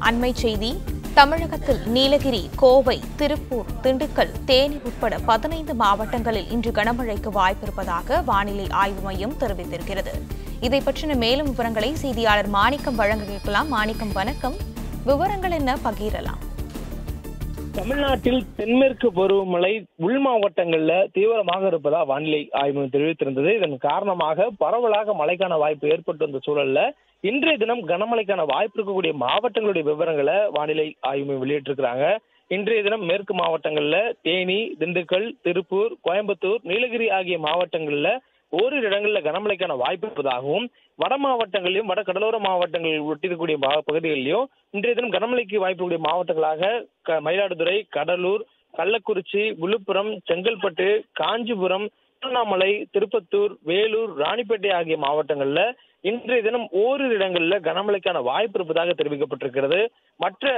அண்மை செய்தி. தமிழகத்தில் நீலகிரி, கோவை, திருப்பூர், திண்டுக்கல், தேனி உட்பட 15 மாவட்டங்களில் இன்று கனமழைக்கு வாய்ப்பிருப்பதாக வானிலை ஆய்வு மையம் தெரிவித்திருக்கிறது. இதை பற்றின மேலும் விவரங்களை செய்தியாளர் மாணிக்கம் வழங்க கேட்கலாம். மாணிக்கம், வணக்கம். விவரங்கள் என்ன, பகிரலாம்? தமிழ்நாட்டில் தென்மேற்கு பருவமழை உள் மாவட்டங்கள்ல தீவிரமாக இருப்பதா வானிலை ஆய்வு தெரிவித்திருந்தது. இதன் காரணமாக பரவலாக மழைக்கான வாய்ப்பு ஏற்பட்டு வந்த சூழல்ல இன்றைய தினம் கனமழைக்கான வாய்ப்பு இருக்கக்கூடிய மாவட்டங்களுடைய விவரங்களை வானிலை ஆய்வு வெளியிட்டிருக்கிறாங்க. இன்றைய தினம் மேற்கு மாவட்டங்கள்ல தேனி, திண்டுக்கல், திருப்பூர், கோயம்புத்தூர், நீலகிரி ஆகிய மாவட்டங்கள்ல ஓரிரு இடங்களில் கனமழைக்கான வாய்ப்பு இருப்பதாகவும், வட மாவட்டங்களிலும் வட கடலோர மாவட்டங்களில் ஒட்டியிருக்கக்கூடிய பகுதிகளிலும் இன்றைய தினம் கனமழைக்கு வாய்ப்புடைய மாவட்டங்களாக மயிலாடுதுறை, கடலூர், கள்ளக்குறிச்சி, விழுப்புரம், செங்கல்பட்டு, காஞ்சிபுரம், திருவண்ணாமலை, திருப்பத்தூர், வேலூர், ராணிப்பேட்டை ஆகிய மாவட்டங்கள்ல இன்றைய தினம் ஓரிரு இடங்களில் கனமழைக்கான வாய்ப்பு இருப்பதாக தெரிவிக்கப்பட்டிருக்கிறது. மற்ற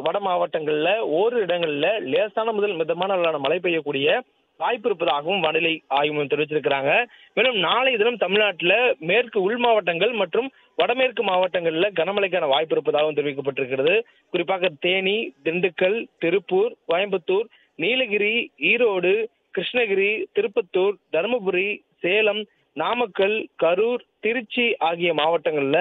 வட மாவட்டங்கள்ல ஓரிரு இடங்கள்ல லேசான முதல் மிதமான அளவிலான மழை பெய்யக்கூடிய வாய்ப்பு இருப்பதாகவும் வானிலை ஆய்வு தெரிவிச்சிருக்கிறாங்க. மேலும் நாளை தினம் தமிழ்நாட்டில் மேற்கு உள் மாவட்டங்கள் மற்றும் வடமேற்கு மாவட்டங்கள்ல கனமழைக்கான வாய்ப்பு இருப்பதாகவும் தெரிவிக்கப்பட்டிருக்கிறது. குறிப்பாக தேனி, திண்டுக்கல், திருப்பூர், கோயம்புத்தூர், நீலகிரி, ஈரோடு, கிருஷ்ணகிரி, திருப்பத்தூர், தருமபுரி, சேலம், நாமக்கல், கரூர், திருச்சி ஆகிய மாவட்டங்கள்ல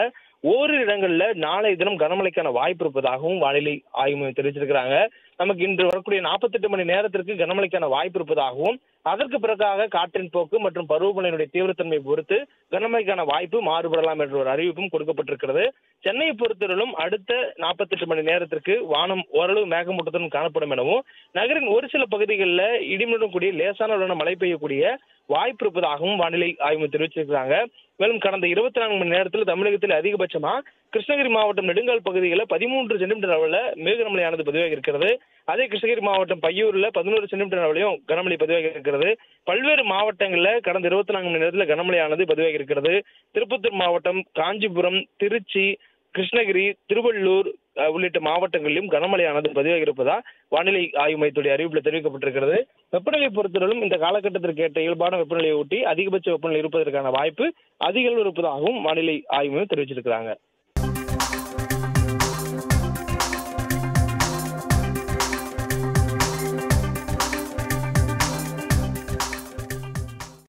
ஓரிரு இடங்கள்ல நாளை தினம் கனமழைக்கான வாய்ப்பு இருப்பதாகவும் வானிலை ஆய்வு தெரிவிச்சிருக்கிறாங்க. நமக்கு இன்று வரக்கூடிய 48 மணி நேரத்திற்கு கனமழைக்கான வாய்ப்பு இருப்பதாகவும், அதற்கு பிறகாக காற்றின் போக்கு மற்றும் பருவமழையினுடைய தீவிரத்தன்மையை பொறுத்து கனமழைக்கான வாய்ப்பு மாறுபடலாம் என்ற ஒரு அறிவிப்பும் கொடுக்கப்பட்டிருக்கிறது. சென்னையை பொறுத்தவரையிலும் அடுத்த 48 மணி நேரத்திற்கு வானம் ஓரளவு மேகமூட்டத்துடன் காணப்படும் எனவும், நகரின் ஒரு சில பகுதிகளில் இடிமுடன் கூடிய லேசான மழை பெய்யக்கூடிய வாய்ப்பு இருப்பதாகவும் வானிலை ஆய்வு தெரிவிச்சிருக்கிறாங்க. மேலும் கடந்த 24 மணி நேரத்தில் தமிழகத்தில் அதிகபட்சமா கிருஷ்ணகிரி மாவட்டம் நெடுங்கால் பகுதிகளில் 13 சென்டிமீட்டர் அளவில் மிக கனமழையானது பதிவாகி இருக்கிறது. அதே கிருஷ்ணகிரி மாவட்டம் பையூர்ல 11 சென்டிமீட்டர் அளவிலையும் கனமழை பதிவாகி இருக்கிறது. பல்வேறு மாவட்டங்களில் கடந்த 24 மணி நேரத்தில் கனமழையானது பதிவாகி இருக்கிறது. திருப்பத்தூர் மாவட்டம், காஞ்சிபுரம், திருச்சி, கிருஷ்ணகிரி, திருவள்ளூர் உள்ளிட்ட மாவட்டங்களிலும் கனமழையானது பதிவாகி இருப்பதா வானிலை ஆய்வு மையத்துடைய அறிவிப்பில் தெரிவிக்கப்பட்டிருக்கிறது. வெப்பநிலை பொறுத்தவரையிலும் இந்த காலகட்டத்திற்கு ஏற்ற இயல்பான வெப்பநிலையை ஒட்டி அதிகபட்ச வெப்பநிலை இருப்பதற்கான வாய்ப்பு அதிக அளவு இருப்பதாகவும் வானிலை ஆய்வு தெரிவிச்சிருக்கிறாங்க.